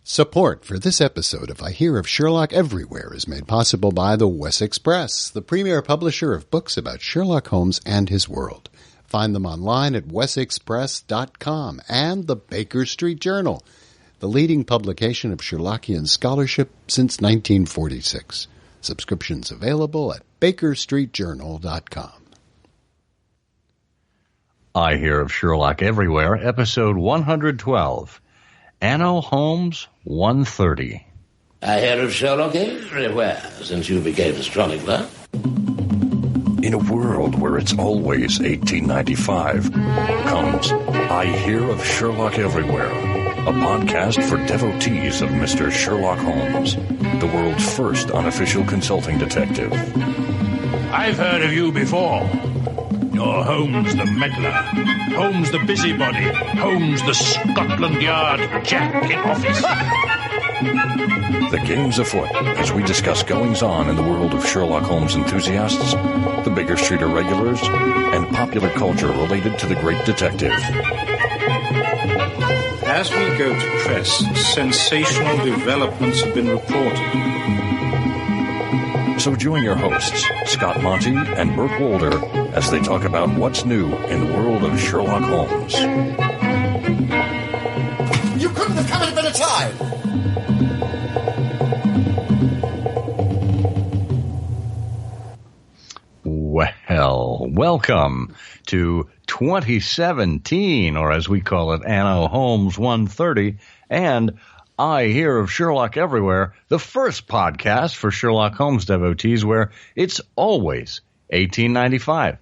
Support for this episode of I Hear of Sherlock Everywhere is made possible by the Wessex Press, the premier publisher of books about Sherlock Holmes and his world. Find them online at wessexpress.com, and the Baker Street Journal, the leading publication of Sherlockian scholarship since 1946. Subscriptions available at bakerstreetjournal.com. I Hear of Sherlock Everywhere, episode 112. Anno Holmes 130. I hear of Sherlock everywhere since you became astronomer. In a world where it's always 1895, comes I Hear of Sherlock Everywhere, a podcast for devotees of Mr. Sherlock Holmes, the world's first unofficial consulting detective. I've heard of you before. You're Holmes the meddler, Holmes the busybody, Holmes the Scotland Yard Jack in office. The game's afoot as we discuss goings-on in the world of Sherlock Holmes enthusiasts, the Baker Street irregulars, and popular culture related to the great detective. As we go to press, sensational developments have been reported. So join your hosts, Scott Monty and Burt Wolder, as they talk about what's new in the world of Sherlock Holmes. You couldn't have come at a better time! Well, welcome to 2017, or as we call it, Anno Holmes 130, and I Hear of Sherlock Everywhere, the first podcast for Sherlock Holmes devotees where it's always 1895.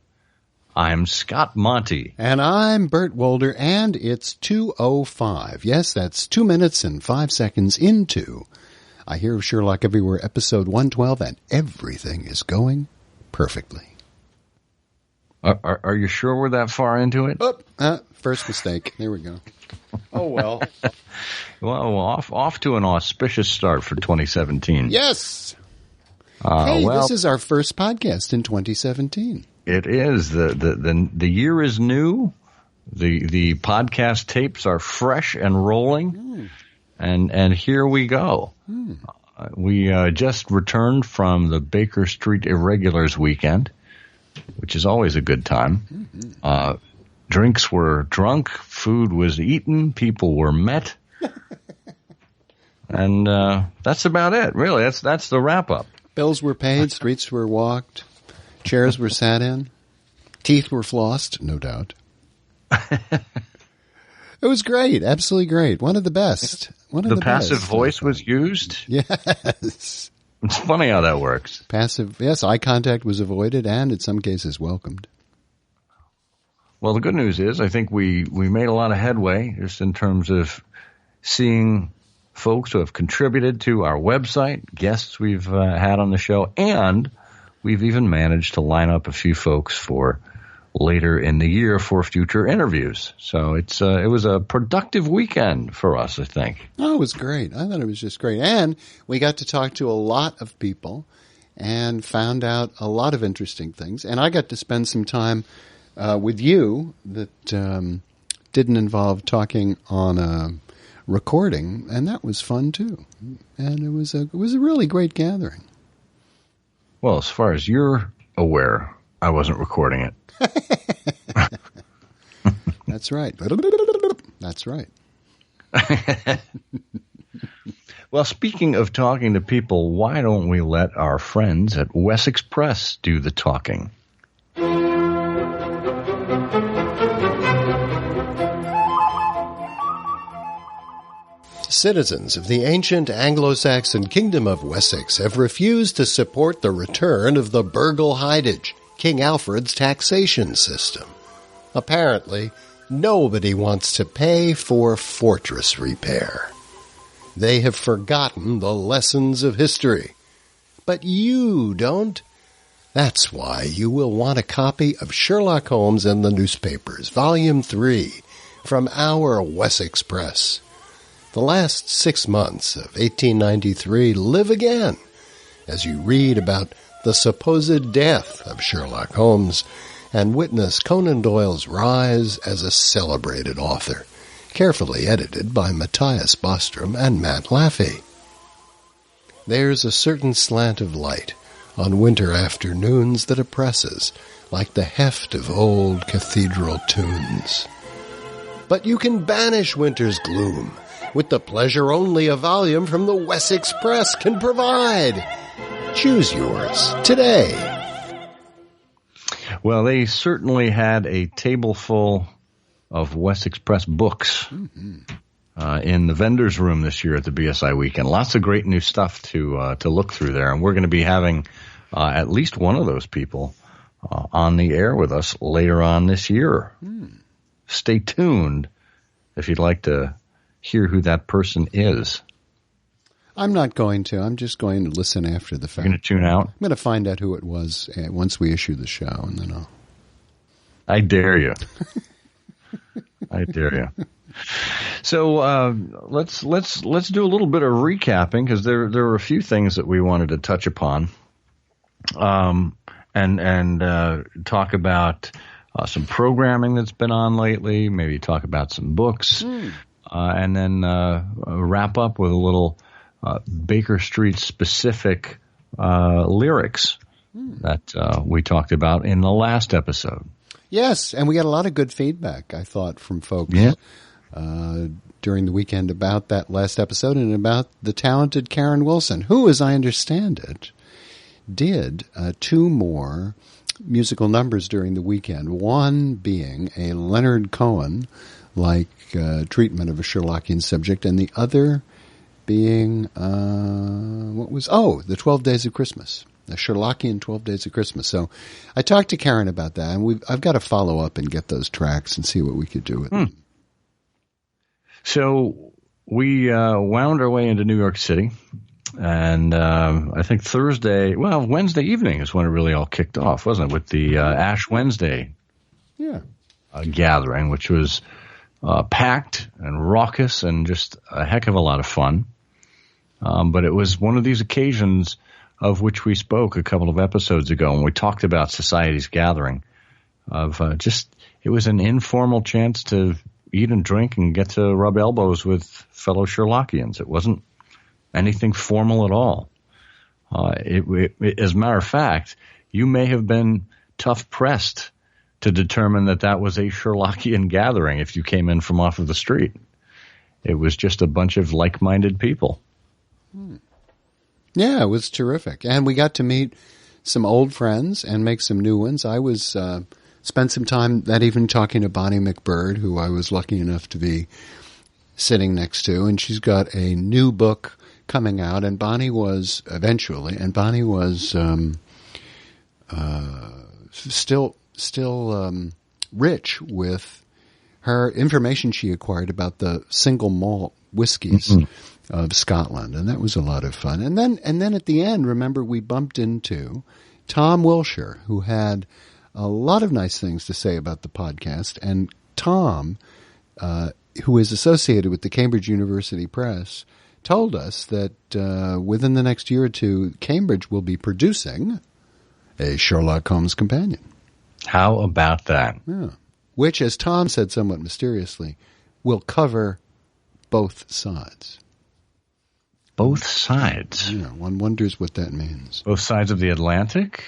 I'm Scott Monty. And I'm Burt Wolder, and it's 2:05. Yes, that's 2 minutes and 5 seconds into I Hear of Sherlock Everywhere, episode 112, and everything is going perfectly. Are you sure we're that far into it? First mistake. There we go. Oh, well. Well, off to an auspicious start for 2017. Yes. This is our first podcast in 2017. It is. The year is new. The podcast tapes are fresh and rolling. And here we go. We just returned from the Baker Street Irregulars weekend, which is always a good time. Drinks were drunk, food was eaten, people were met. And that's about it, really. That's the wrap-up. Bills were paid, streets were walked, chairs were sat in, teeth were flossed, no doubt. It was great, absolutely great. One of the best. The passive voice was used? Yes. It's funny how that works. Passive, yes, eye contact was avoided and in some cases welcomed. Well, the good news is I think we made a lot of headway just in terms of seeing folks who have contributed to our website, guests we've had on the show, and we've even managed to line up a few folks for later in the year for future interviews. So it was a productive weekend for us, I think. Oh, it was great. I thought it was just great. And we got to talk to a lot of people and found out a lot of interesting things. And I got to spend some time with you that didn't involve talking on a recording, and that was fun too. And it was a really great gathering. Well, as far as you're aware, I wasn't recording it. That's right. That's right. Well, speaking of talking to people, why don't we let our friends at Wessex Press do the talking? Citizens of the ancient Anglo-Saxon kingdom of Wessex have refused to support the return of the Burgle Hidage, King Alfred's taxation system. Apparently, nobody wants to pay for fortress repair. They have forgotten the lessons of history. But you don't. That's why you will want a copy of Sherlock Holmes and the Newspapers, Volume 3, from our Wessex Press. The last 6 months of 1893 live again as you read about the supposed death of Sherlock Holmes and witness Conan Doyle's rise as a celebrated author, carefully edited by Matthias Bostrom and Matt Laffey. There's a certain slant of light on winter afternoons that oppresses, like the heft of old cathedral tunes. But you can banish winter's gloom with the pleasure only a volume from the Wessex Press can provide. Choose yours today. Well, they certainly had a table full of Wessex Press books in the vendor's room this year at the BSI weekend. Lots of great new stuff to look through there, and we're going to be having at least one of those people on the air with us later on this year. Stay tuned if you'd like to hear who that person is. I'm not going to. I'm just going to listen after the fact. You're going to tune out? I'm going to find out who it was once we issue the show, and then I'll... I dare you. I dare you. So let's do a little bit of recapping, because there were a few things that we wanted to touch upon, and talk about some programming that's been on lately. Maybe talk about some books, and then wrap up with a little Baker Street specific lyrics that we talked about in the last episode. Yes, and we got a lot of good feedback, I thought, from folks during the weekend about that last episode and about the talented Karen Wilson, who, as I understand it, did 2 more musical numbers during the weekend, one being a Leonard Cohen-like treatment of a Sherlockian subject, and the other being, the 12 Days of Christmas. The Sherlockian 12 Days of Christmas. So I talked to Karen about that, and I've got to follow up and get those tracks and see what we could do with them. So we wound our way into New York City, and I think Wednesday evening is when it really all kicked off, wasn't it, with the Ash Wednesday gathering, which was packed and raucous and just a heck of a lot of fun. But it was one of these occasions of which we spoke a couple of episodes ago when we talked about Society's Gathering. It was an informal chance to eat and drink and get to rub elbows with fellow Sherlockians. It wasn't anything formal at all. As a matter of fact, you may have been tough pressed to determine that was a Sherlockian gathering if you came in from off of the street. It was just a bunch of like-minded people. Yeah, it was terrific. And we got to meet some old friends and make some new ones. I was spent some time that evening talking to Bonnie McBird, who I was lucky enough to be sitting next to, and she's got a new book coming out, and Bonnie was still rich with her information she acquired about the single malt whiskeys of Scotland, and that was a lot of fun. And then at the end, remember, we bumped into Tom Wilshire, who had a lot of nice things to say about the podcast. And Tom, who is associated with the Cambridge University Press, told us that within the next year or two, Cambridge will be producing a Sherlock Holmes companion. How about that? Yeah. Which, as Tom said somewhat mysteriously, will cover both sides. Both sides? Yeah, one wonders what that means. Both sides of the Atlantic?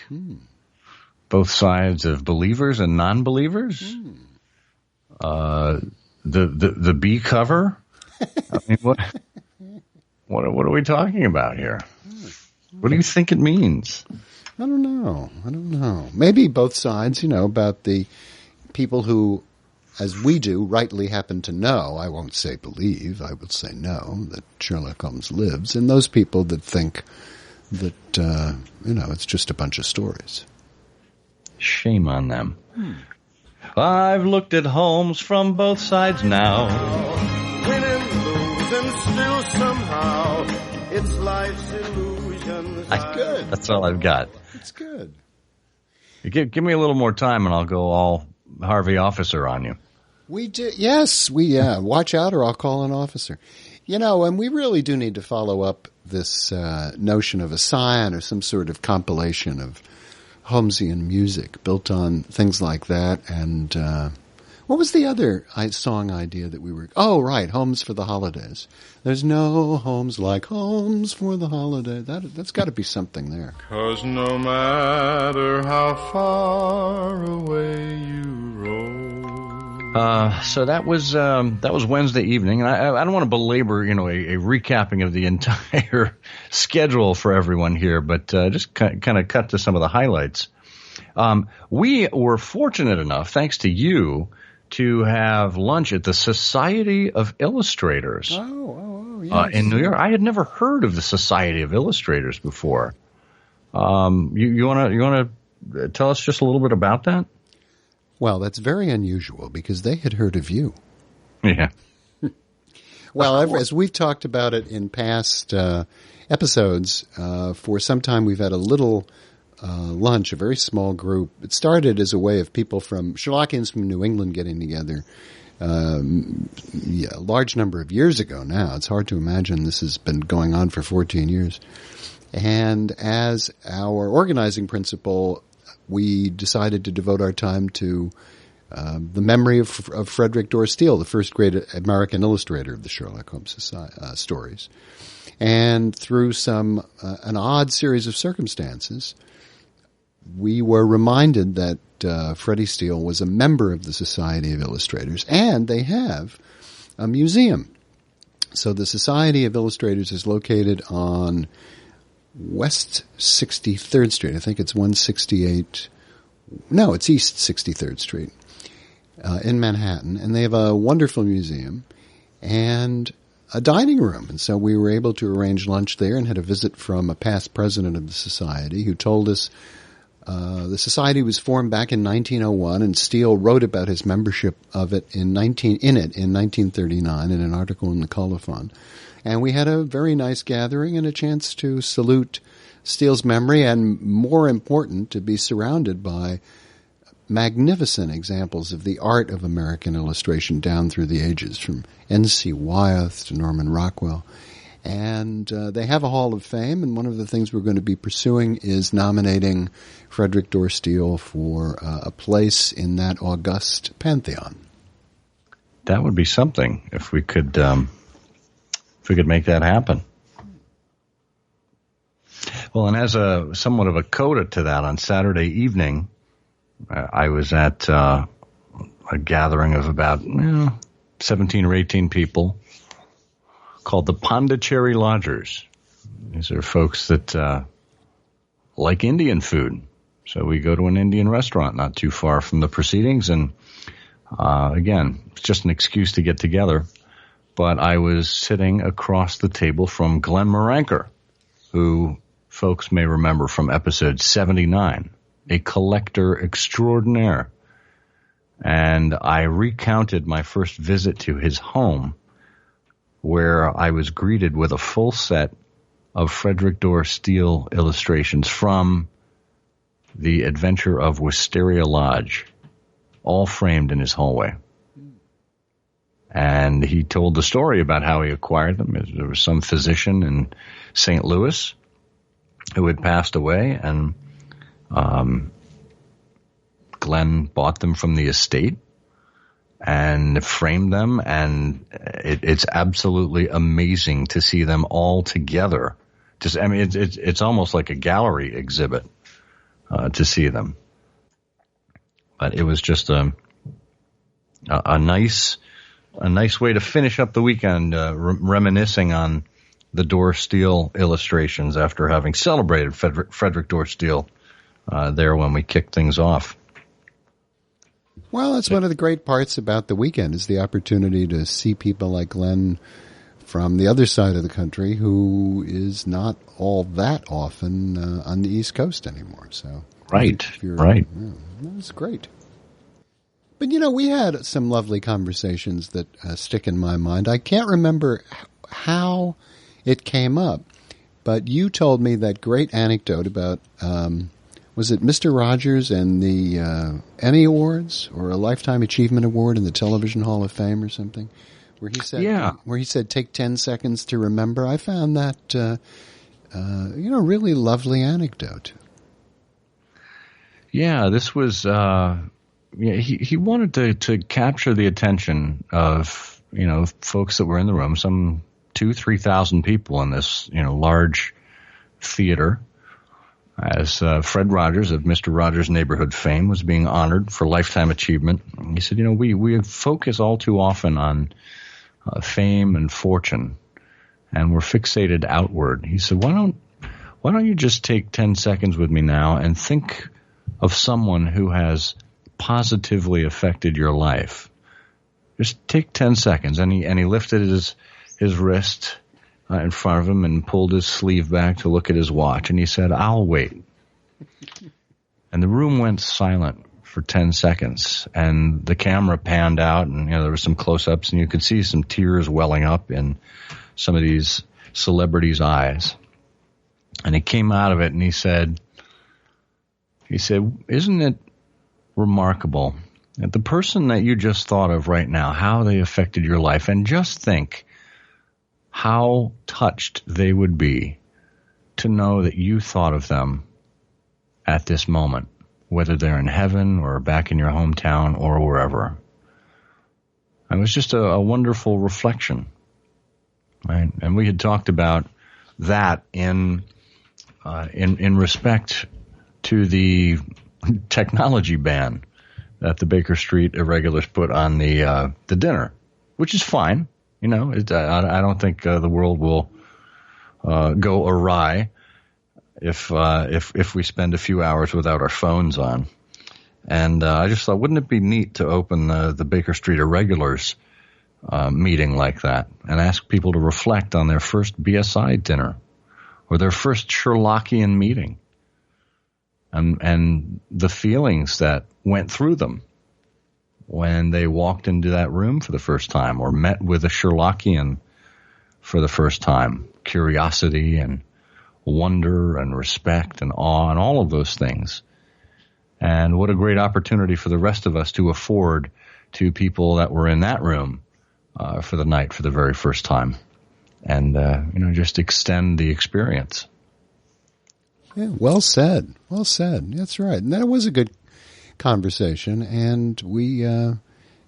Both sides of believers and non-believers? The B cover? I mean, what are we talking about here? What do you think it means? I don't know. Maybe both sides, about the people who, as we do, rightly happen to know, I won't say believe, I will say know, that Sherlock Holmes lives, and those people that think that, it's just a bunch of stories. Shame on them. I've looked at Holmes from both sides now. Winning, losing, still somehow, it's life's illusions. Good. That's all I've got. It's good. Give me a little more time and I'll go all Harvey Officer on you. We do. Yes, watch out or I'll call an officer. And we really do need to follow up this notion of a scion or some sort of compilation of Holmesian music built on things like that. And What was the other song idea that we were... Oh, right, Homes for the Holidays. There's no homes like homes for the holiday. That's got to be something there. 'Cause no matter how far away you roam. So that was Wednesday evening, and I don't want to belabor, a recapping of the entire schedule for everyone here, but just kind of cut to some of the highlights. We were fortunate enough, thanks to you, to have lunch at the Society of Illustrators yes. in New York. I had never heard of the Society of Illustrators before. You want to tell us just a little bit about that? Well, that's very unusual because they had heard of you. Yeah. Well, as we've talked about it in past episodes, for some time we've had a little lunch, a very small group. It started as a way of people from Sherlockians from New England getting together. A large number of years ago now. It's hard to imagine this has been going on for 14 years. And as our organizing principle, we decided to devote our time to the memory of Frederick Dorr Steele, the first great American illustrator of the Sherlock Holmes stories. And through an odd series of circumstances, we were reminded that Freddie Steele was a member of the Society of Illustrators, and they have a museum. So the Society of Illustrators is located on West 63rd Street. I think it's 168. No, it's East 63rd Street in Manhattan. And they have a wonderful museum and a dining room. And so we were able to arrange lunch there and had a visit from a past president of the Society who told us the Society was formed back in 1901, and Steele wrote about his membership of it in 1939 in an article in the Colophon. And we had a very nice gathering and a chance to salute Steele's memory, and more important, to be surrounded by magnificent examples of the art of American illustration down through the ages, from N.C. Wyeth to Norman Rockwell. And they have a Hall of Fame, and one of the things we're going to be pursuing is nominating Frederick Dorr Steele for a place in that august pantheon. That would be something if we could make that happen. Well, and as somewhat of a coda to that, on Saturday evening, I was at a gathering of about 17 or 18 people, called the Pondicherry Lodgers. These are folks that like Indian food. So we go to an Indian restaurant not too far from the proceedings, and again, it's just an excuse to get together. But I was sitting across the table from Glenn Moranker, who folks may remember from episode 79, a collector extraordinaire. And I recounted my first visit to his home, where I was greeted with a full set of Frederick Dorr Steele illustrations from The Adventure of Wisteria Lodge, all framed in his hallway. And he told the story about how he acquired them. There was some physician in St. Louis who had passed away, and Glenn bought them from the estate and framed them, and it's absolutely amazing to see them all together. It's almost like a gallery exhibit to see them. But it was just a nice way to finish up the weekend, reminiscing on the Dorr Steele illustrations after having celebrated Frederick Dorr Steele there when we kicked things off. Well, that's one of the great parts about the weekend, is the opportunity to see people like Glenn from the other side of the country, who is not all that often on the East Coast anymore. So, right. Yeah, that's great. But, we had some lovely conversations that stick in my mind. I can't remember how it came up, but you told me that great anecdote about... was it Mr. Rogers and the Emmy Awards, or a Lifetime Achievement Award in the Television Hall of Fame or something, where he said, take 10 seconds to remember? I found that, really lovely anecdote. Yeah, this was, he wanted to capture the attention of, folks that were in the room, some 2,000-3,000 people in this, large theater, as Fred Rogers of Mr. Rogers' Neighborhood fame was being honored for lifetime achievement. He said, we focus all too often on fame and fortune, and we're fixated outward. He said, why don't you just take 10 seconds with me now and think of someone who has positively affected your life. Just take 10 seconds. And he lifted his wrist in front of him and pulled his sleeve back to look at his watch. And he said, I'll wait. And the room went silent for 10 seconds. And the camera panned out, and there were some close-ups, and you could see some tears welling up in some of these celebrities' eyes. And he came out of it, and he said, isn't it remarkable that the person that you just thought of right now, how they affected your life, and just think how touched they would be to know that you thought of them at this moment, whether they're in heaven or back in your hometown or wherever. It was just a wonderful reflection, right? And we had talked about that in respect to the technology ban that the Baker Street Irregulars put on the dinner, which is fine. I don't think the world will go awry if we spend a few hours without our phones on. And I just thought, wouldn't it be neat to open the Baker Street Irregulars meeting like that and ask people to reflect on their first BSI dinner or their first Sherlockian meeting and the feelings that went through them when they walked into that room for the first time or met with a Sherlockian for the first time. Curiosity and wonder and respect and awe and all of those things. And what a great opportunity for the rest of us to afford to people that were in that room for the night for the very first time. And, just extend the experience. Yeah, well said. Well said. That's right. And that was a good conversation. And we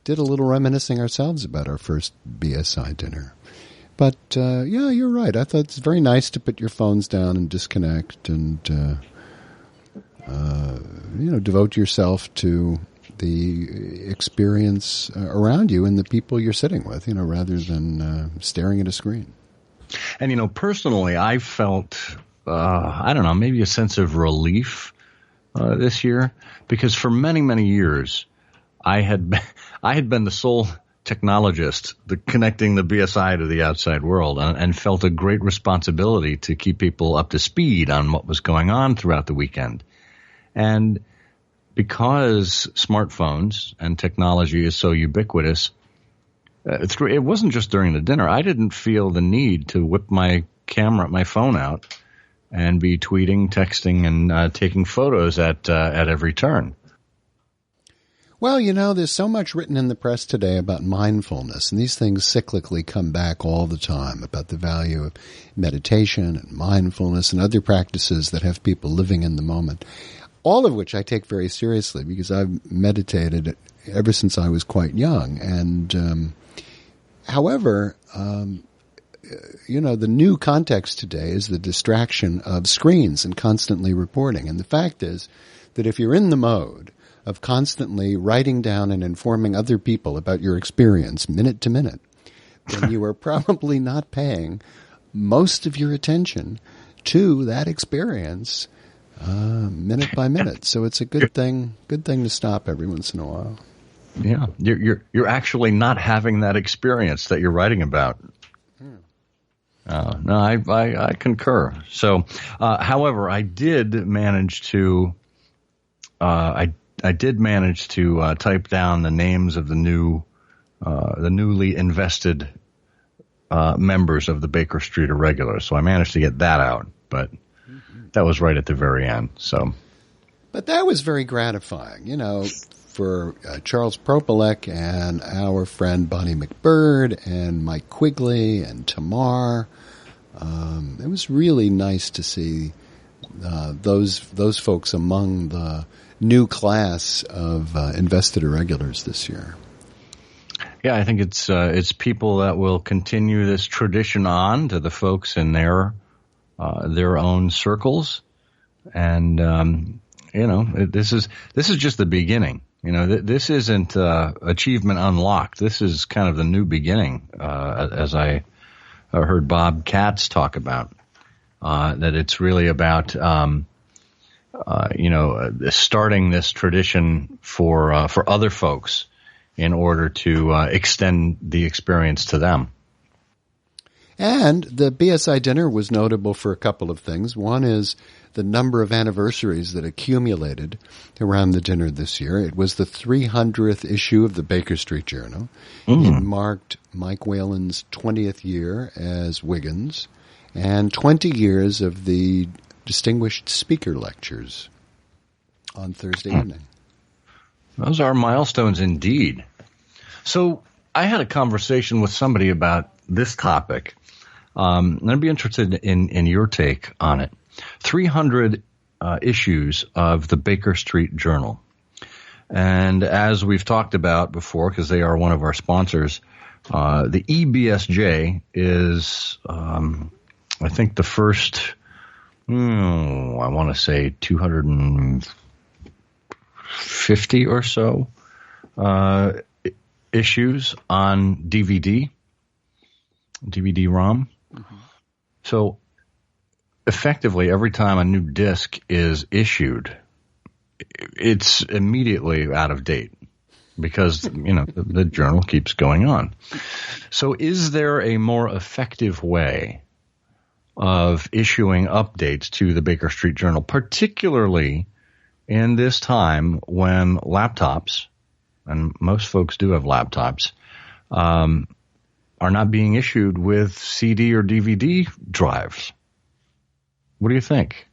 did a little reminiscing ourselves about our first BSI dinner. But, you're right. I thought it's very nice to put your phones down and disconnect and, devote yourself to the experience around you and the people you're sitting with, rather than staring at a screen. And, personally, I felt, maybe a sense of relief this year, because for many, many years, I had been the sole technologist, connecting the BSI to the outside world, and felt a great responsibility to keep people up to speed on what was going on throughout the weekend. And because smartphones and technology is so ubiquitous, it wasn't just during the dinner. I didn't feel the need to whip my phone out and be tweeting, texting, and taking photos at every turn. Well, there's so much written in the press today about mindfulness, and these things cyclically come back all the time about the value of meditation and mindfulness and other practices that have people living in the moment, all of which I take very seriously because I've meditated ever since I was quite young. And however, the new context today is the distraction of screens and constantly reporting. And the fact is that if you're in the mode of constantly writing down and informing other people about your experience minute to minute, then you are probably not paying most of your attention to that experience minute by minute. So it's a good thing to stop every once in a while. Yeah, you're actually not having that experience that you're writing about. No, I concur. So, however, I did manage to type down the names of the newly invested members of the Baker Street Irregulars. So I managed to get that out, but that was right at the very end. So, but that was very gratifying, for Charles Propelek and our friend Bonnie McBird and Mike Quigley and Tamar. It was really nice to see those folks among the new class of invested irregulars this year. Yeah, I think it's people that will continue this tradition on to the folks in their own circles, and this is just the beginning. This isn't achievement unlocked. This is kind of the new beginning, as I heard Bob Katz talk about. That it's really about starting this tradition for other folks in order to extend the experience to them. And the BSI dinner was notable for a couple of things. One is the number of anniversaries that accumulated around the dinner this year. It was the 300th issue of the Baker Street Journal. It marked Mike Whalen's 20th year as Wiggins and 20 years of the Distinguished Speaker Lectures on Thursday evening. Those are milestones indeed. So I had a conversation with somebody about this topic. And I'd be interested in your take on it. 300 issues of the Baker Street Journal. And as we've talked about before, because they are one of our sponsors, the EBSJ is, I think, the first, I want to say 250 or so issues on DVD-ROM. Mm-hmm. So effectively, every time a new disc is issued, it's immediately out of date because, the journal keeps going on. So is there a more effective way of issuing updates to the Baker Street Journal, particularly in this time when laptops, and most folks do have laptops, are not being issued with CD or DVD drives? What do you think?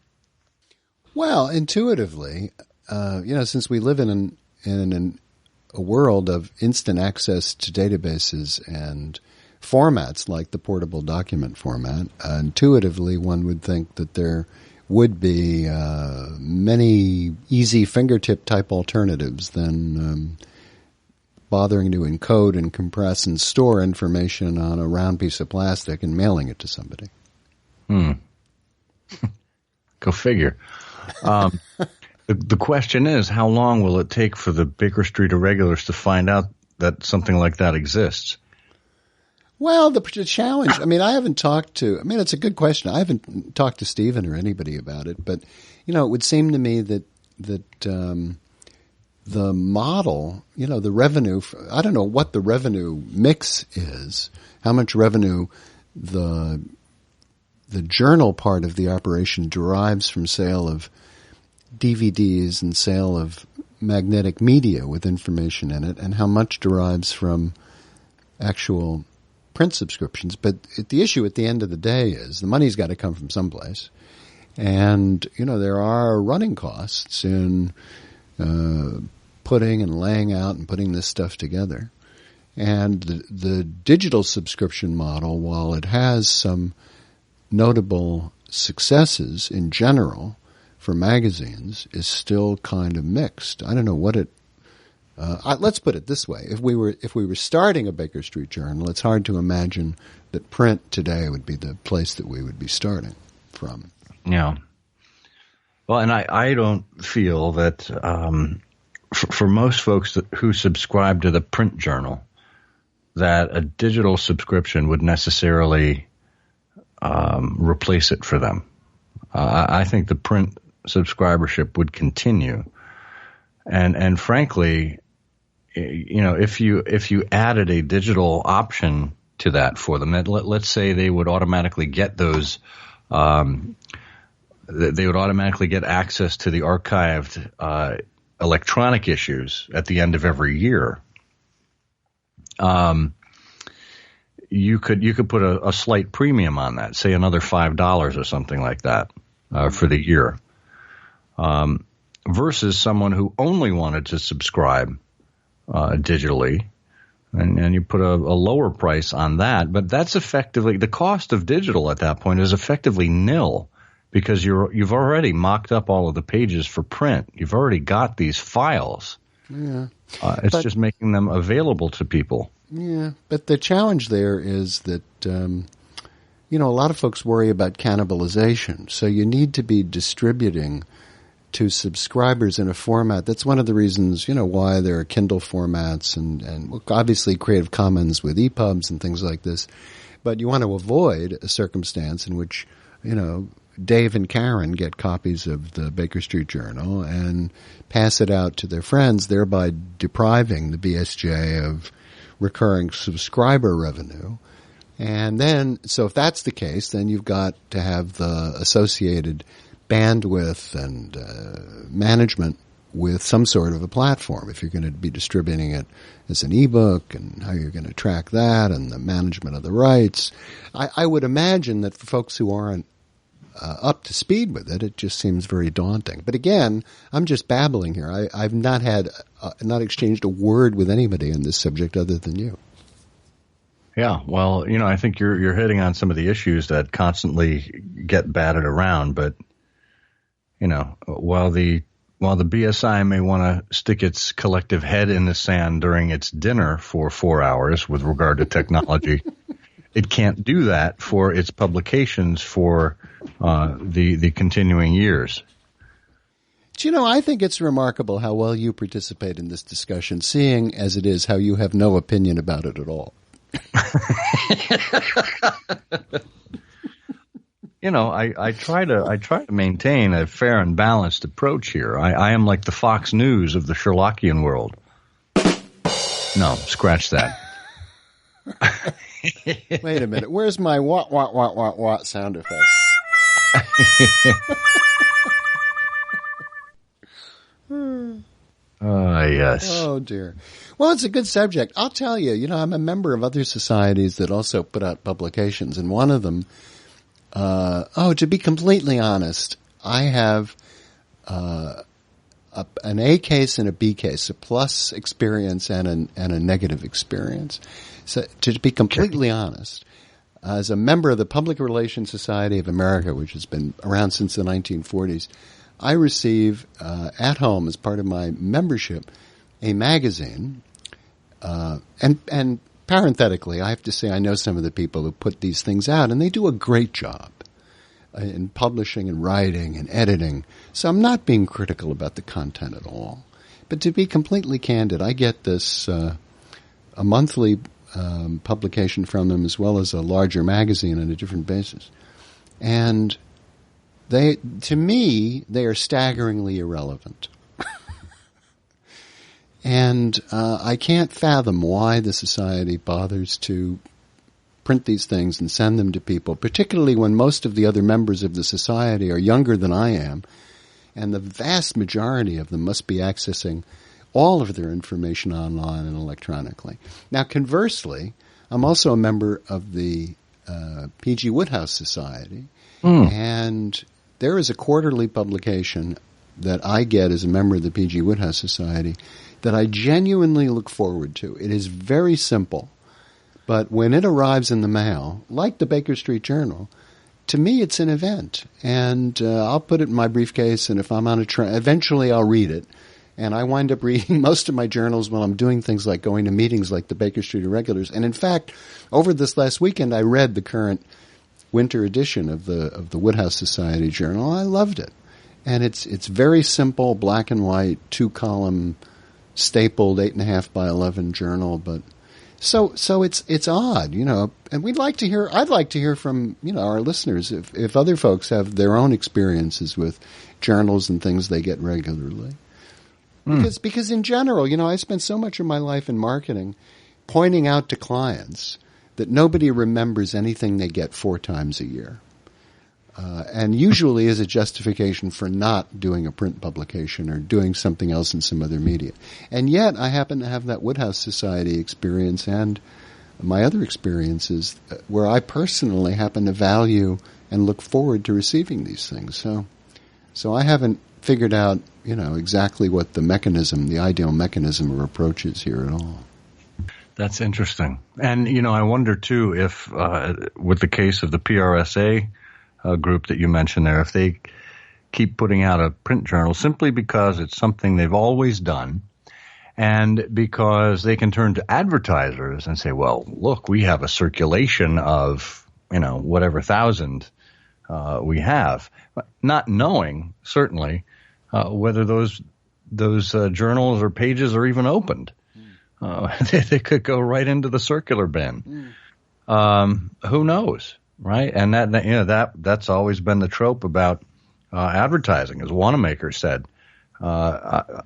Well, intuitively, since we live in a world of instant access to databases and formats like the portable document format, intuitively one would think that there would be many easy fingertip type alternatives than bothering to encode and compress and store information on a round piece of plastic and mailing it to somebody. Go figure. The question is, how long will it take for the Baker Street irregulars to find out that something like that exists? Well, the challenge, it's a good question. I haven't talked to Stephen or anybody about it, but, it would seem to me that the model, the revenue, I don't know what the revenue mix is, how much revenue the journal part of the operation derives from sale of DVDs and sale of magnetic media with information in it, and how much derives from actual print subscriptions. But the issue at the end of the day is the money's got to come from someplace. And, there are running costs in putting and laying out and putting this stuff together. And the digital subscription model, while it has some notable successes in general for magazines, is still kind of mixed. I don't know what it. Let's put it this way: if we were starting a Baker Street Journal, it's hard to imagine that print today would be the place that we would be starting from. Yeah. Well, and I don't feel that for most folks who subscribe to the print journal, that a digital subscription would necessarily replace it for them. I think the print subscribership would continue, and frankly, if you added a digital option to that for them, let's say they would automatically get those. They would automatically get access to the archived electronic issues at the end of every year. You could put a slight premium on that, say another $5 or something like that for the year, versus someone who only wanted to subscribe digitally, and you put a lower price on that. But that's effectively the cost of digital at that point is effectively nil, because you've already mocked up all of the pages for print. You've already got these files. Yeah. It's just making them available to people. Yeah, but the challenge there is that, a lot of folks worry about cannibalization. So you need to be distributing to subscribers in a format. That's one of the reasons, why there are Kindle formats and obviously Creative Commons with EPUBs and things like this. But you want to avoid a circumstance in which, Dave and Karen get copies of the Baker Street Journal and pass it out to their friends, thereby depriving the BSJ of recurring subscriber revenue. And then, so if that's the case, then you've got to have the associated bandwidth and management with some sort of a platform if you're going to be distributing it as an ebook, and how you're going to track that and the management of the rights. I would imagine that for folks who aren't up to speed with it, it just seems very daunting. But again, I'm just babbling here. I've not exchanged a word with anybody on this subject other than you. Yeah, well, I think you're hitting on some of the issues that constantly get batted around. But while the BSI may want to stick its collective head in the sand during its dinner for 4 hours with regard to technology, it can't do that for its publications for the continuing years. I think it's remarkable how well you participate in this discussion, seeing as it is how you have no opinion about it at all. I try to maintain a fair and balanced approach here. I am like the Fox News of the Sherlockian world. No, scratch that. Wait a minute. Where's my what sound effect? Yes. Oh, dear. Well, it's a good subject. I'll tell you, I'm a member of other societies that also put out publications, and one of them, to be completely honest, I have an A case and a B case, a plus experience and a negative experience. So, to be completely honest, as a member of the Public Relations Society of America, which has been around since the 1940s, I receive at home, as part of my membership, a magazine. And parenthetically, I have to say I know some of the people who put these things out, and they do a great job in publishing and writing and editing. So I'm not being critical about the content at all. But to be completely candid, I get this a monthly publication from them, as well as a larger magazine on a different basis. And to me, they are staggeringly irrelevant. And I can't fathom why the society bothers to print these things and send them to people, particularly when most of the other members of the society are younger than I am, and the vast majority of them must be accessing all of their information online and electronically. Now, conversely, I'm also a member of the P.G. Wodehouse Society, and there is a quarterly publication that I get as a member of the P.G. Wodehouse Society that I genuinely look forward to. It is very simple, but when it arrives in the mail, like the Baker Street Journal, to me it's an event. And I'll put it in my briefcase, and if I'm on a train, eventually I'll read it. And I wind up reading most of my journals while I'm doing things like going to meetings like the Baker Street Irregulars. And in fact, over this last weekend, I read the current winter edition of the Wodehouse Society Journal. I loved it. And it's very simple, black and white, 2-column, stapled 8.5 by 11 journal. But so it's odd, and I'd like to hear from, our listeners if other folks have their own experiences with journals and things they get regularly. Because in general, I spent so much of my life in marketing pointing out to clients that nobody remembers anything they get 4 times a year. And usually is a justification for not doing a print publication or doing something else in some other media. And yet I happen to have that Wodehouse Society experience and my other experiences where I personally happen to value and look forward to receiving these things. So I haven't figured out, exactly what the ideal mechanism or approach is here at all. That's interesting. And, I wonder, too, if with the case of the PRSA, group that you mentioned there, if they keep putting out a print journal simply because it's something they've always done, and because they can turn to advertisers and say, well, look, we have a circulation of, whatever thousand we have, not knowing, certainly, whether those journals or pages are even opened. They could go right into the circular bin. Who knows, right? And that's always been the trope about advertising. As Wanamaker said, the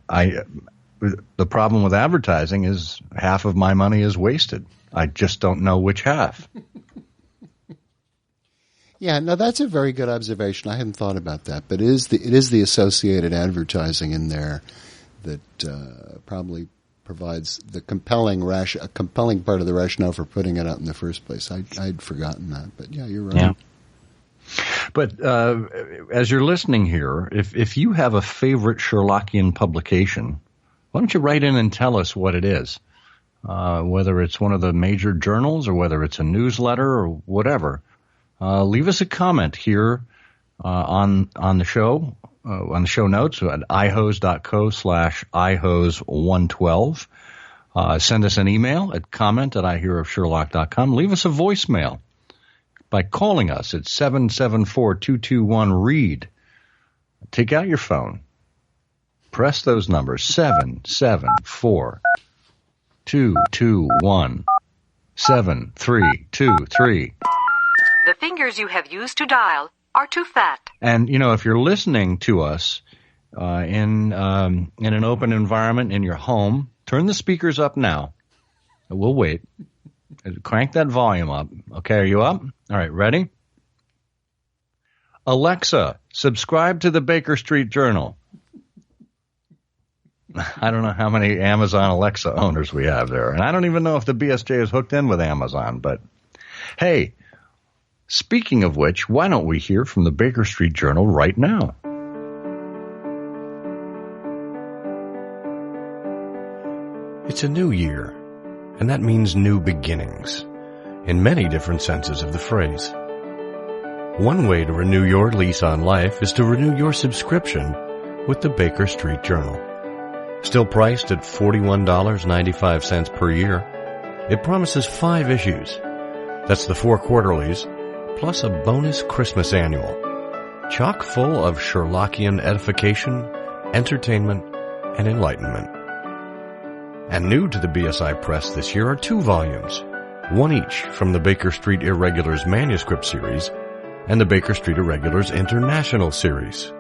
problem with advertising is half of my money is wasted. I just don't know which half. Yeah, no, that's a very good observation. I hadn't thought about that, but it is the associated advertising in there that probably provides the compelling part of the rationale for putting it out in the first place. I'd forgotten that, but yeah, you're right. Yeah. But as you're listening here, if you have a favorite Sherlockian publication, why don't you write in and tell us what it is, whether it's one of the major journals or whether it's a newsletter or whatever. Leave us a comment here on the show notes at ihose.co/ihose112. Send us an email at comment@ihearofsherlock.com. Leave us a voicemail by calling us at 774-221-READ. Take out your phone. Press those numbers, 774-221-7323. The fingers you have used to dial are too fat. And, if you're listening to us in an open environment in your home, turn the speakers up now. We'll wait. Crank that volume up. Okay, are you up? All right, ready? Alexa, subscribe to the Baker Street Journal. I don't know how many Amazon Alexa owners we have there. And I don't even know if the BSJ is hooked in with Amazon. But, hey, speaking of which, why don't we hear from the Baker Street Journal right now? It's a new year, and that means new beginnings, in many different senses of the phrase. One way to renew your lease on life is to renew your subscription with the Baker Street Journal. Still priced at $41.95 per year, it promises 5 issues. That's the 4 quarterlies, plus a bonus Christmas annual, chock full of Sherlockian edification, entertainment, and enlightenment. And new to the BSI Press this year are 2 volumes, one each from the Baker Street Irregulars Manuscript Series and the Baker Street Irregulars International Series.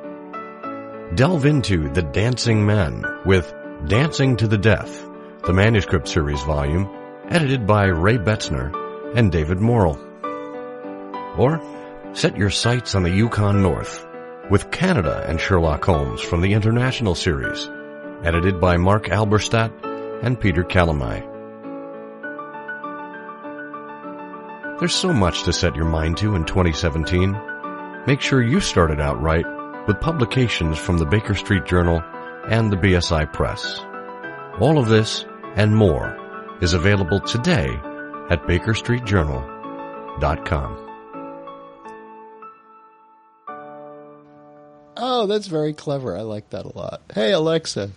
Delve into The Dancing Men with Dancing to the Death, the Manuscript Series volume, edited by Ray Betzner and David Morrill. Or set your sights on the Yukon North with Canada and Sherlock Holmes from the International Series, edited by Mark Alberstadt and Peter Calamai. There's so much to set your mind to in 2017. Make sure you started out right with publications from the Baker Street Journal and the BSI Press. All of this and more is available today at bakerstreetjournal.com. Oh, that's very clever. I like that a lot. Hey, Alexa.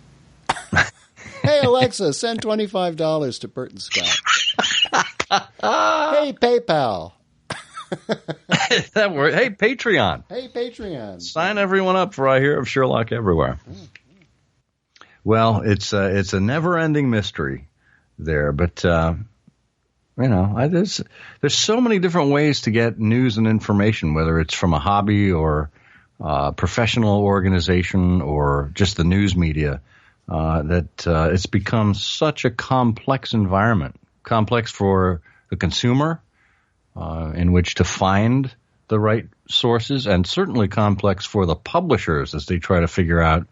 Hey, Alexa, send $25 to Burton Scott. Hey, PayPal. That word. Hey, Patreon. Hey, Patreon. Sign everyone up for I Hear of Sherlock Everywhere. Well, it's a never-ending mystery there, but there's so many different ways to get news and information, whether it's from a hobby or professional organization or just the news media. That it's become such a complex environment, complex for the consumer in which to find the right sources, and certainly complex for the publishers as they try to figure out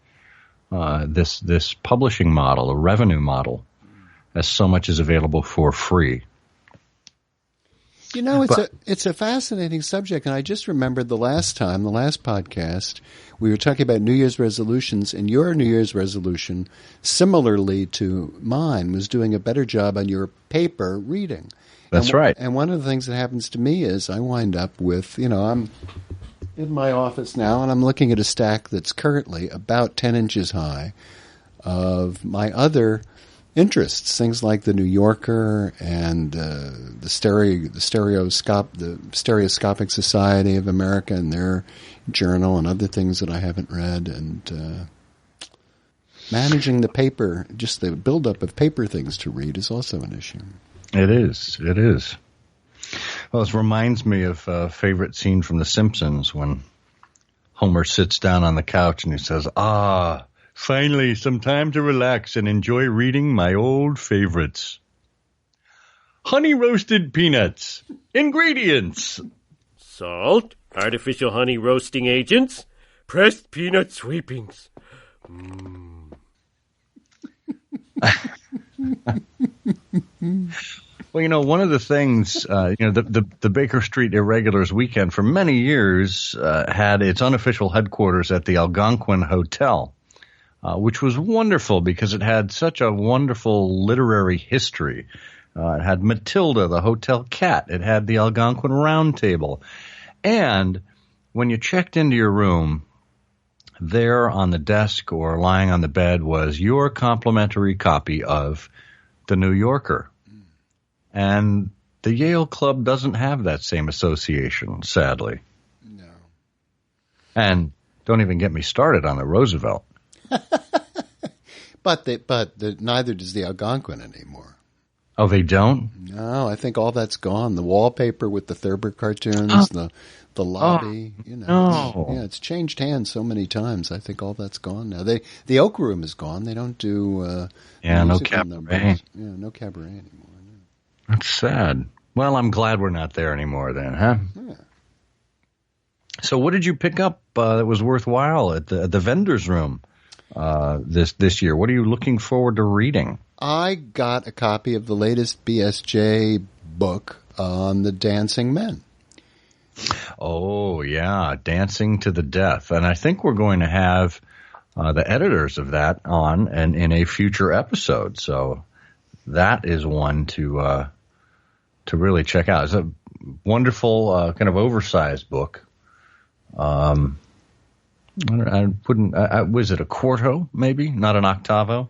this publishing model, a revenue model, as so much is available for free. It's a fascinating subject, and I just remembered the last podcast, we were talking about New Year's resolutions, and your New Year's resolution, similarly to mine, was doing a better job on your paper reading. That's right. And one of the things that happens to me is I wind up with, I'm in my office now, and I'm looking at a stack that's currently about 10 inches high of my other interests, things like the New Yorker and the Stereoscopic Society of America and their journal and other things that I haven't read, and managing the paper, just the buildup of paper things to read is also an issue. It is. Well, this reminds me of a favorite scene from The Simpsons when Homer sits down on the couch and he says, finally, some time to relax and enjoy reading my old favorites. Honey roasted peanuts. Ingredients. Salt, artificial honey roasting agents, pressed peanut sweepings. Well, one of the things, the Baker Street Irregulars weekend for many years had its unofficial headquarters at the Algonquin Hotel, which was wonderful because it had such a wonderful literary history. It had Matilda, the hotel cat. It had the Algonquin Round Table. And when you checked into your room, there on the desk or lying on the bed was your complimentary copy of The New Yorker. And the Yale Club doesn't have that same association, sadly. No. And don't even get me started on the Roosevelt. But neither does the Algonquin anymore. Oh, they don't? No, I think all that's gone. The wallpaper with the Thurber cartoons, the lobby, No. Yeah, it's changed hands so many times. I think all that's gone now. The Oak Room is gone. They don't do no cabaret. Yeah, no cabaret anymore. No. That's sad. Well, I'm glad we're not there anymore then, huh? Yeah. So what did you pick up that was worthwhile at the vendor's room this year? What are you looking forward to reading? I got a copy of the latest BSJ book on the Dancing Men. Oh, yeah, Dancing to the Death. And I think we're going to have the editors of that on and in a future episode. So that is one to really check out. It's a wonderful kind of oversized book. I wouldn't. Was it a quarto? Maybe not an octavo.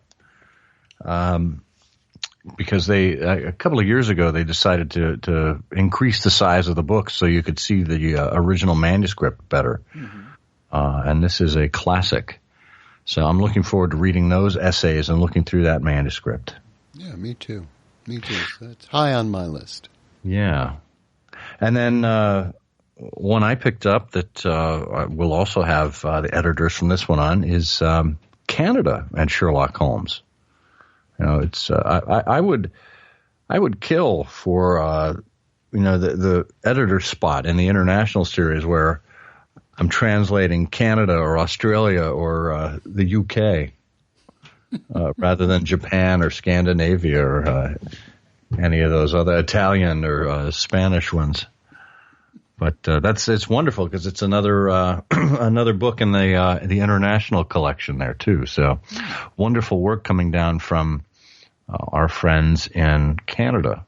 Because a couple of years ago they decided to increase the size of the book so you could see the original manuscript better. Mm-hmm. And this is a classic. So I'm looking forward to reading those essays and looking through that manuscript. Yeah, me too. So that's high on my list. Yeah. And then one I picked up that we'll also have the editors from this one on is Canada and Sherlock Holmes. It's I would kill for the editor spot in the international series where I'm translating Canada or Australia or the UK rather than Japan or Scandinavia or any of those other Italian or Spanish ones. But it's wonderful because it's another another book in the international collection there too. So wonderful work coming down from our friends in Canada.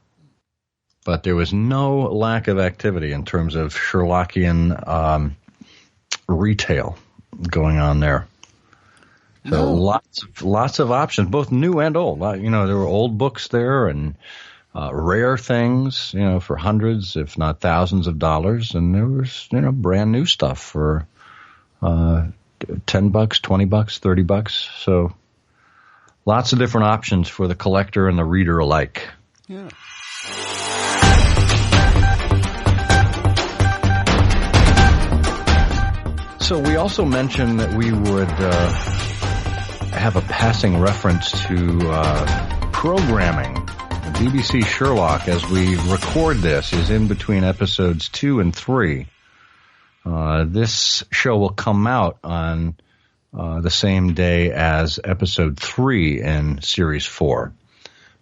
But there was no lack of activity in terms of Sherlockian retail going on there. So lots of options, both new and old. There were old books there and rare things, for hundreds, if not thousands of dollars. And there was, brand new stuff for $10, $20, $30. So lots of different options for the collector and the reader alike. Yeah. So we also mentioned that we would have a passing reference to programming. BBC Sherlock, as we record this, is in between episodes 2 and 3. This show will come out on the same day as episode 3 in series 4,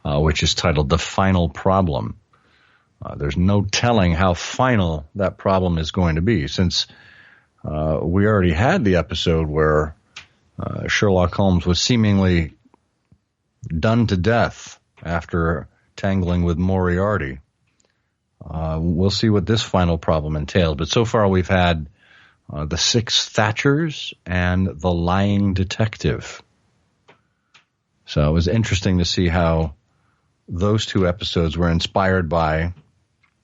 which is titled The Final Problem. There's no telling how final that problem is going to be, since we already had the episode where Sherlock Holmes was seemingly done to death after tangling with Moriarty. We'll see what this final problem entails, but so far we've had The Six Thatchers, and The Lying Detective. So it was interesting to see how those two episodes were inspired by,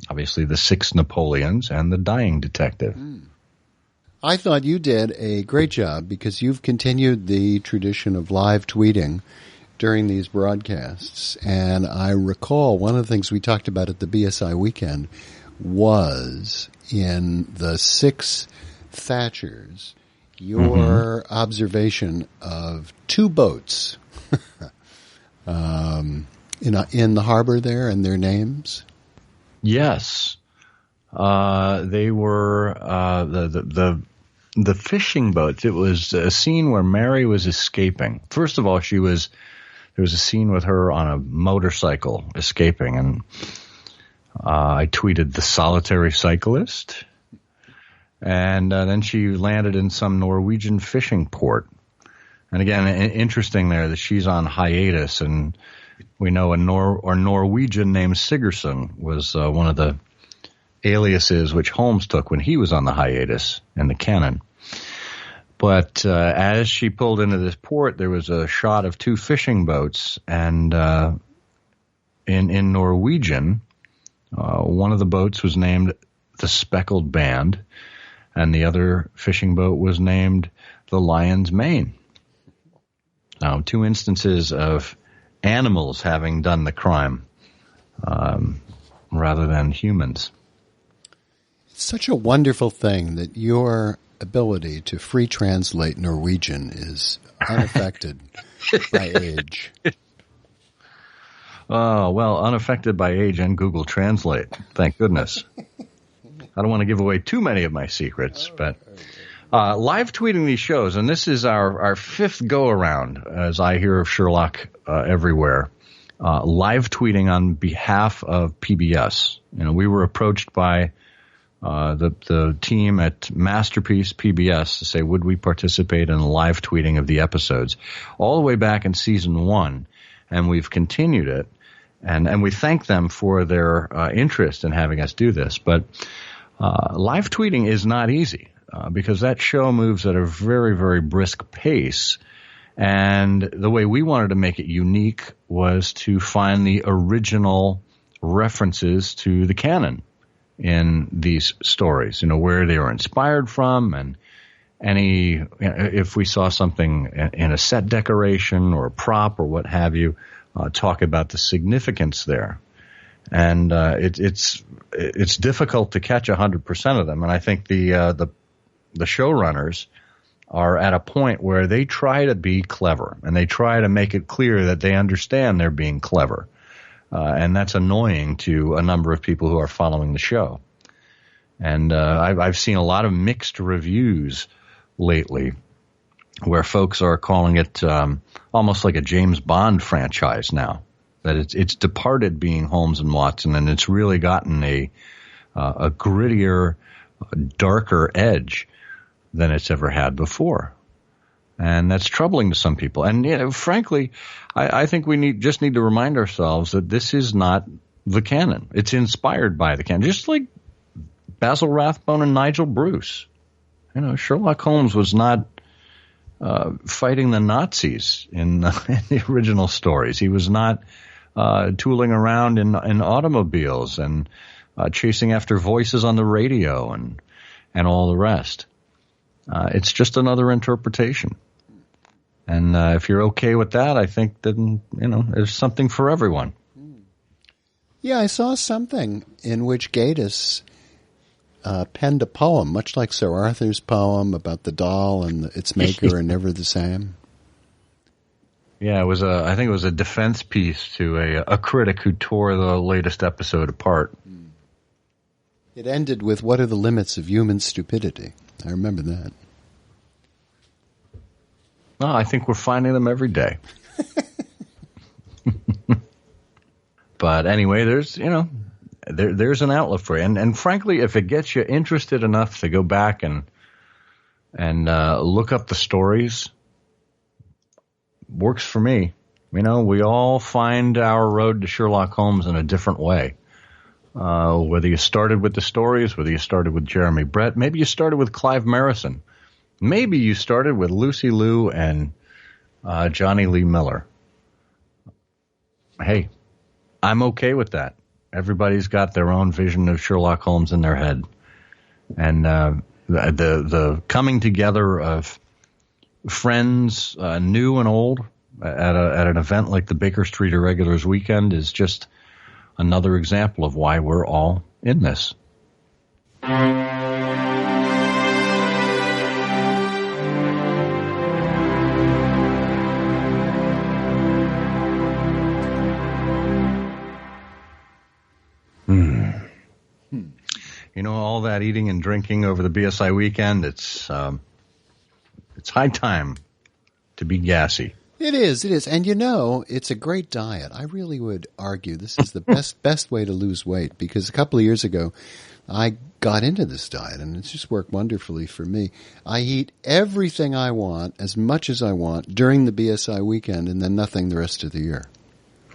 obviously, The Six Napoleons and The Dying Detective. I thought you did a great job because you've continued the tradition of live tweeting during these broadcasts. And I recall one of the things we talked about at the BSI weekend was in The Six Thatchers, your observation of two boats in the harbor there and their names. Yes. They were the fishing boats. It was a scene where Mary was escaping. First of all, there was a scene with her on a motorcycle escaping, and I tweeted The Solitary Cyclist. And then she landed in some Norwegian fishing port. And again, interesting there that she's on hiatus, and we know a Norwegian named Sigurdsson was one of the aliases which Holmes took when he was on the hiatus in the canon. But as she pulled into this port, there was a shot of two fishing boats, and in Norwegian, one of the boats was named the Speckled Band, and the other fishing boat was named the Lion's Mane. Now, two instances of animals having done the crime rather than humans. It's such a wonderful thing that your ability to free translate Norwegian is unaffected by age. Oh, well, unaffected by age and Google Translate. Thank goodness. I don't want to give away too many of my secrets, but live tweeting these shows, and this is our fifth go-around, as I hear of Sherlock everywhere, live tweeting on behalf of PBS. You know, we were approached by the team at Masterpiece PBS to say, would we participate in live tweeting of the episodes all the way back in season 1, and we've continued it, and we thank them for their interest in having us do this. But live tweeting is not easy because that show moves at a very, very brisk pace. And the way we wanted to make it unique was to find the original references to the canon in these stories, you know, where they were inspired from, and if we saw something in a set decoration or a prop or what have you, talk about the significance there. And it's difficult to catch 100% of them. And I think the showrunners are at a point where they try to be clever, and they try to make it clear that they understand they're being clever. And that's annoying to a number of people who are following the show. And I've seen a lot of mixed reviews lately where folks are calling it almost like a James Bond franchise now. That it's departed being Holmes and Watson, and it's really gotten a grittier, darker edge than it's ever had before. And that's troubling to some people. And you know, frankly, I think we just need to remind ourselves that this is not the canon. It's inspired by the canon, just like Basil Rathbone and Nigel Bruce. You know, Sherlock Holmes was not fighting the Nazis in the original stories. He was not tooling around in automobiles and chasing after voices on the radio and all the rest. It's just another interpretation. And if you're okay with that, I think then, you know, there's something for everyone. Yeah, I saw something in which Gatiss penned a poem, much like Sir Arthur's poem about the doll and its maker are never the same. Yeah, I think it was a defense piece to a critic who tore the latest episode apart. It ended with, "What are the limits of human stupidity?" I remember that. No, I think we're finding them every day. But anyway, there's an outlet for you. And frankly, if it gets you interested enough to go back and look up the stories, works for me. You know, we all find our road to Sherlock Holmes in a different way. Whether you started with the stories, whether you started with Jeremy Brett, maybe you started with Clive Marison. Maybe you started with Lucy Liu and Johnny Lee Miller. Hey, I'm okay with that. Everybody's got their own vision of Sherlock Holmes in their head. And the coming together of friends, new and old, at an event like the Baker Street Irregulars Weekend is just another example of why we're all in this. You know, all that eating and drinking over the BSI weekend, it's high time to be gassy. It is. And you know, it's a great diet. I really would argue this is the best way to lose weight, because a couple of years ago I got into this diet and it's just worked wonderfully for me. I eat everything I want, as much as I want, during the BSI weekend, and then nothing the rest of the year.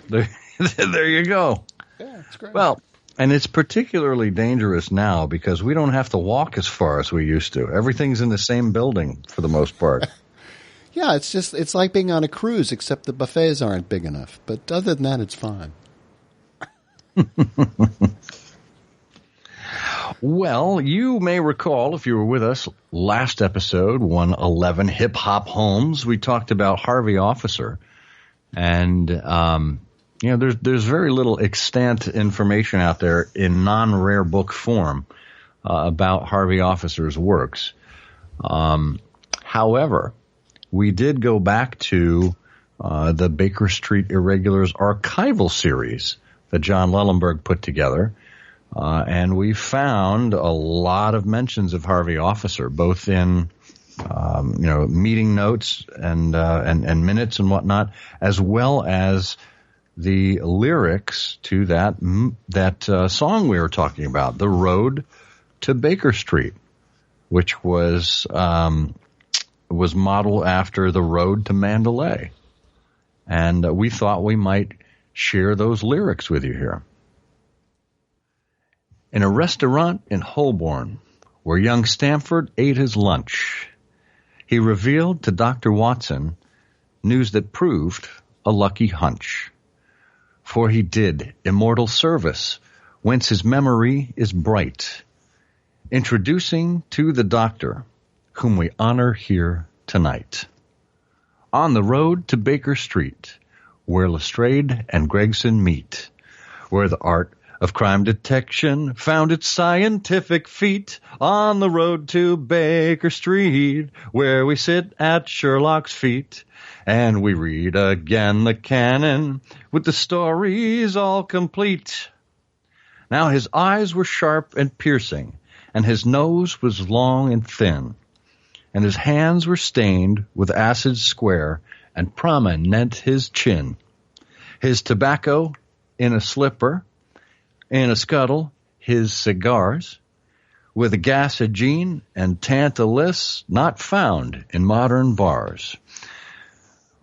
There you go. Yeah, it's great. Well, and it's particularly dangerous now because we don't have to walk as far as we used to. Everything's in the same building for the most part. Yeah, it's like being on a cruise, except the buffets aren't big enough. But other than that, it's fine. Well, you may recall, if you were with us last episode, 111 Hip Hop Holmes, we talked about Harvey Officer. And, you know, there's very little extant information out there in non-rare book form about Harvey Officer's works. However, we did go back to the Baker Street Irregulars archival series that John Lellenberg put together, and we found a lot of mentions of Harvey Officer, both in meeting notes and minutes and whatnot, as well as the lyrics to that song we were talking about, "The Road to Baker Street," which was modeled after the road to Mandalay. And we thought we might share those lyrics with you here. In a restaurant in Holborn, where young Stamford ate his lunch, he revealed to Dr. Watson news that proved a lucky hunch. For he did immortal service, whence his memory is bright. Introducing to the doctor, whom we honor here tonight. On the road to Baker Street, where Lestrade and Gregson meet, where the art of crime detection found its scientific feet. On the road to Baker Street, where we sit at Sherlock's feet, and we read again the canon, with the stories all complete. Now his eyes were sharp and piercing, and his nose was long and thin, and his hands were stained with acid square, and prominent his chin. His tobacco in a slipper, in a scuttle his cigars, with a gasogene and tantalus not found in modern bars.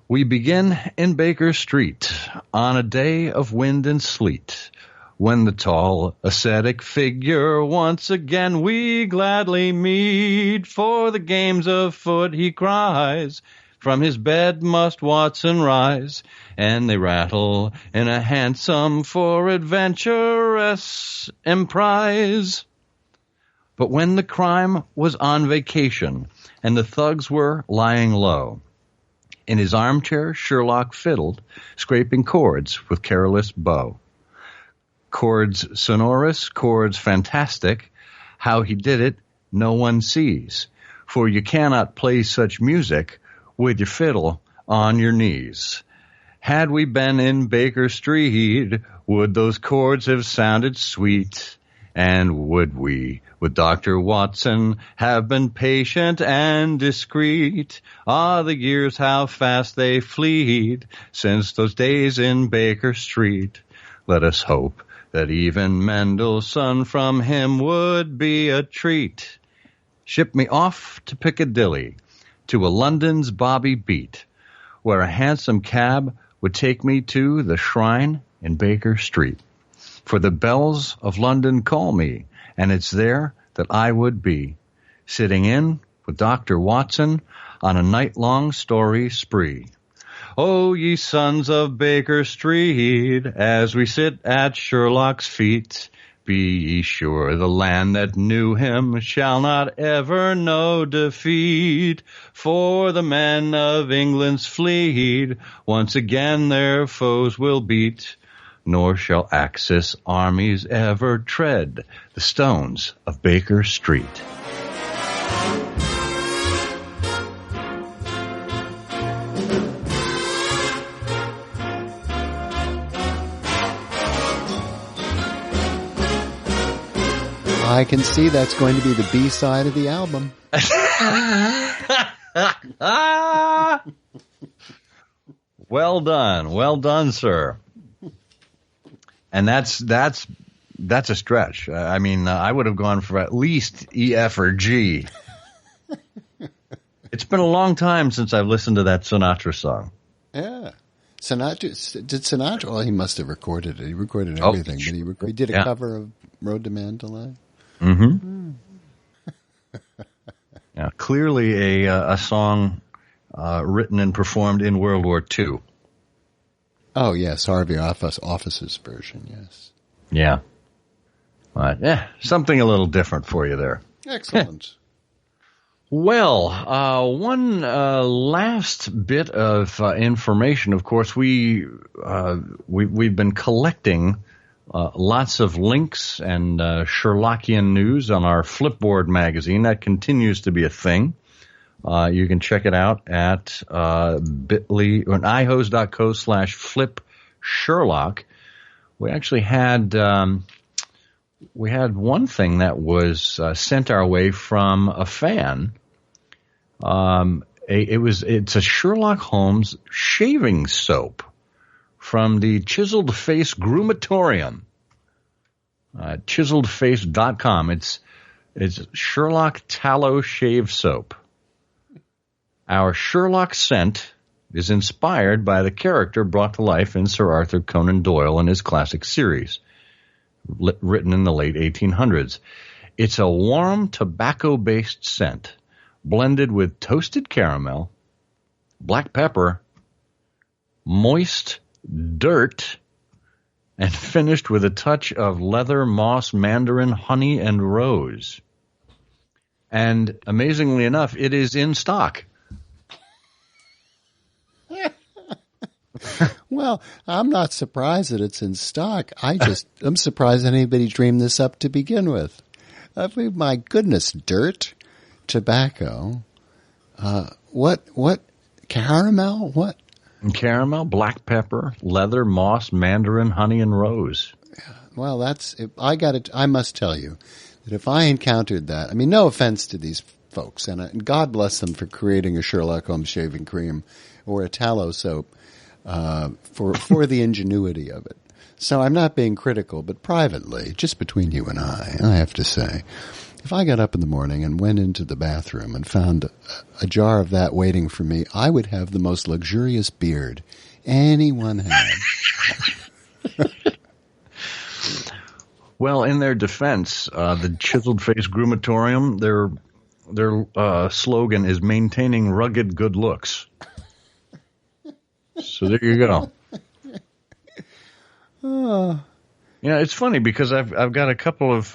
We begin in Baker Street on a day of wind and sleet, when the tall ascetic figure once again we gladly meet. For the game's afoot, he cries, from his bed must Watson rise, and they rattle in a hansom for adventurous emprise. But when the crime was on vacation, and the thugs were lying low, in his armchair Sherlock fiddled, scraping chords with careless bow. Chords sonorous, chords fantastic, how he did it no one sees, for you cannot play such music with your fiddle on your knees. Had we been in Baker Street, would those chords have sounded sweet? And would we, with Dr. Watson, have been patient and discreet? Ah, the years, how fast they fleet, since those days in Baker Street. Let us hope that even Mendelssohn from him would be a treat. Ship me off to Piccadilly, to a London's Bobby Beat, where a hansom cab would take me to the shrine in Baker Street. For the bells of London call me, and it's there that I would be, sitting in with Dr. Watson on a night-long story spree. Oh, ye sons of Baker Street, as we sit at Sherlock's feet, be ye sure the land that knew him shall not ever know defeat. For the men of England's fleet once again their foes will beat, nor shall Axis armies ever tread the stones of Baker Street. I can see that's going to be the B-side of the album. Well done, sir. And that's a stretch. I mean, I would have gone for at least E, F, or G. It's been a long time since I've listened to that Sinatra song. Yeah. Sinatra, well, he must have recorded it. He recorded everything, but he did a cover of Road to Mandalay. Mm-hmm. Yeah, clearly a song written and performed in World War II. Oh, yes, Harvey Office's version, yes. Yeah. But, something a little different for you there. Excellent. Well, one last bit of information. Of course, we've been collecting lots of links and Sherlockian news on our Flipboard magazine. That continues to be a thing. You can check it out at bit.ly or ihose.co/flip Sherlock. We actually had one thing that was sent our way from a fan. It's a Sherlock Holmes shaving soap from the Chiseled Face Groomatorium. ChiseledFace.com. It's Sherlock Tallow Shave Soap. Our Sherlock scent is inspired by the character brought to life in Sir Arthur Conan Doyle and his classic series, written in the late 1800s. It's a warm tobacco-based scent blended with toasted caramel, black pepper, moist dirt, and finished with a touch of leather, moss, mandarin, honey, and rose. And amazingly enough, it is in stock. Well, I'm not surprised that it's in stock. I'm surprised anybody dreamed this up to begin with. I mean, my goodness, dirt, tobacco, what, caramel, what? Caramel, black pepper, leather, moss, mandarin, honey, and rose. Well, I must tell you that if I encountered that, I mean, no offense to these folks, and God bless them for creating a Sherlock Holmes shaving cream or a tallow soap, for the ingenuity of it. So I'm not being critical, but privately, just between you and I have to say, if I got up in the morning and went into the bathroom and found a jar of that waiting for me, I would have the most luxurious beard anyone had. Well, in their defense, the Chiseled Face Groomatorium, their slogan is maintaining rugged good looks. So there you go. Yeah, it's funny because I've got a couple of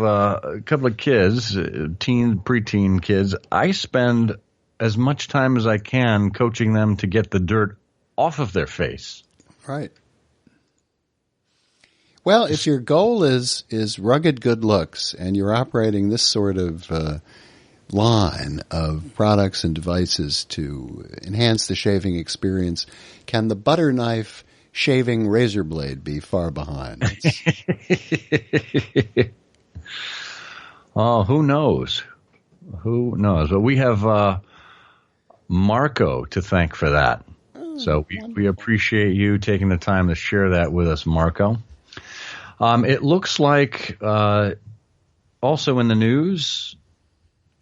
kids, preteen kids. I spend as much time as I can coaching them to get the dirt off of their face. Right. Well, if your goal is rugged good looks and you're operating this sort of line of products and devices to enhance the shaving experience, can the butter knife shaving razor blade be far behind? Oh, who knows? Who knows? But we have Marco to thank for that. So we appreciate you taking the time to share that with us, Marco. It looks like also in the news,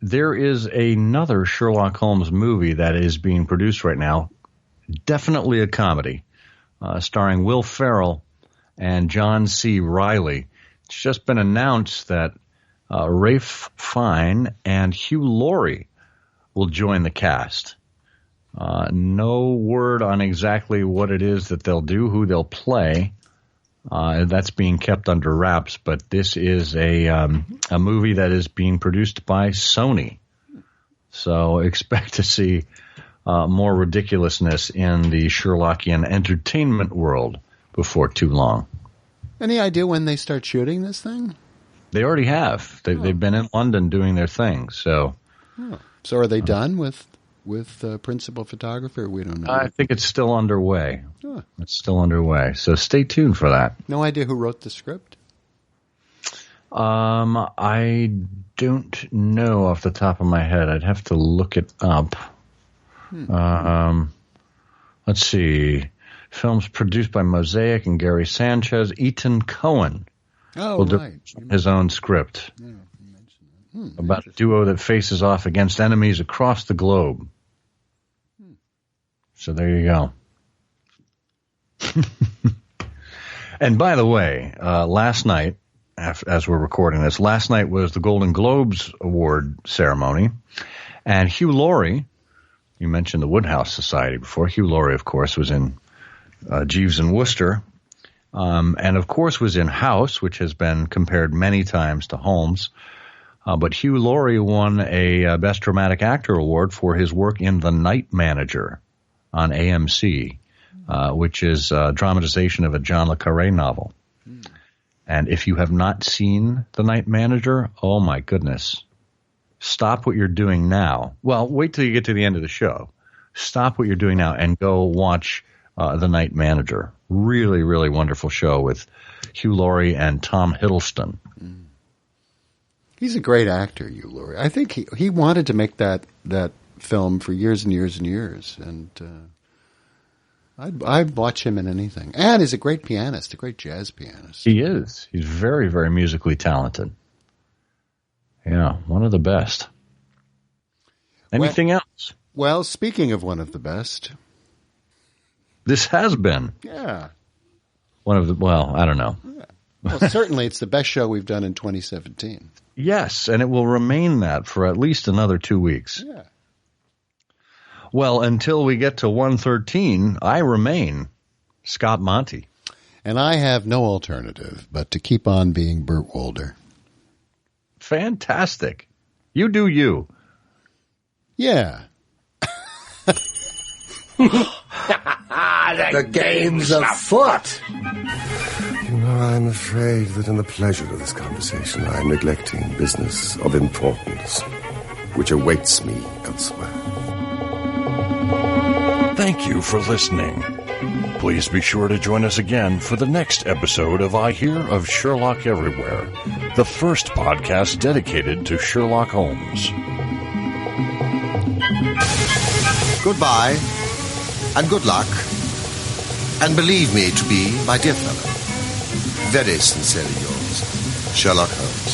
there is another Sherlock Holmes movie that is being produced right now, definitely a comedy, starring Will Ferrell and John C. Reilly. it's just been announced that Ralph Fiennes and Hugh Laurie will join the cast. No word on exactly what it is that they'll do, who they'll play. That's being kept under wraps, but this is a movie that is being produced by Sony. So expect to see more ridiculousness in the Sherlockian entertainment world before too long. Any idea when they start shooting this thing? They already have. They've been in London doing their thing. So, so are they done with principal photographer? We don't know. I think it's still underway. It's still underway. So stay tuned for that. No idea who wrote the script? I don't know off the top of my head. I'd have to look it up. Let's see. Films produced by Mosaic and Gary Sanchez. Ethan Cohen will do his own script about a duo that faces off against enemies across the globe. So there you go. And by the way, last night, as we're recording this, last night was the Golden Globes Award ceremony, and Hugh Laurie, you mentioned the Woodhouse Society before. Hugh Laurie, of course, was in Jeeves and Wooster, and of course was in House, which has been compared many times to Holmes. But Hugh Laurie won a Best Dramatic Actor award for his work in The Night Manager on AMC, which is a dramatization of a John le Carré novel. And if you have not seen The Night Manager, oh my goodness, stop what you're doing now. Well, wait till you get to the end of the show. Stop what you're doing now and go watch The Night Manager. Really, really wonderful show with Hugh Laurie and Tom Hiddleston. He's a great actor, Hugh Laurie. I think he wanted to make that film for years and years and years, and I'd watch him in anything. And he's a great pianist, a great jazz pianist. He is. He's very, very musically talented. Yeah, one of the best. Anything else? Well, speaking of one of the best, this has been. Yeah. One of the, well, I don't know. Yeah. Well, certainly it's the best show we've done in 2017. Yes, and it will remain that for at least another 2 weeks. Yeah. Well, until we get to 113, I remain Scott Monty. And I have no alternative but to keep on being Burt Wolder. Fantastic. You do you. Yeah. The game's afoot. You know, I'm afraid that in the pleasure of this conversation, I'm neglecting business of importance, which awaits me elsewhere. Thank you for listening. Please be sure to join us again for the next episode of I Hear of Sherlock Everywhere, the first podcast dedicated to Sherlock Holmes. Goodbye, and good luck, and believe me to be, my dear fellow, very sincerely yours, Sherlock Holmes.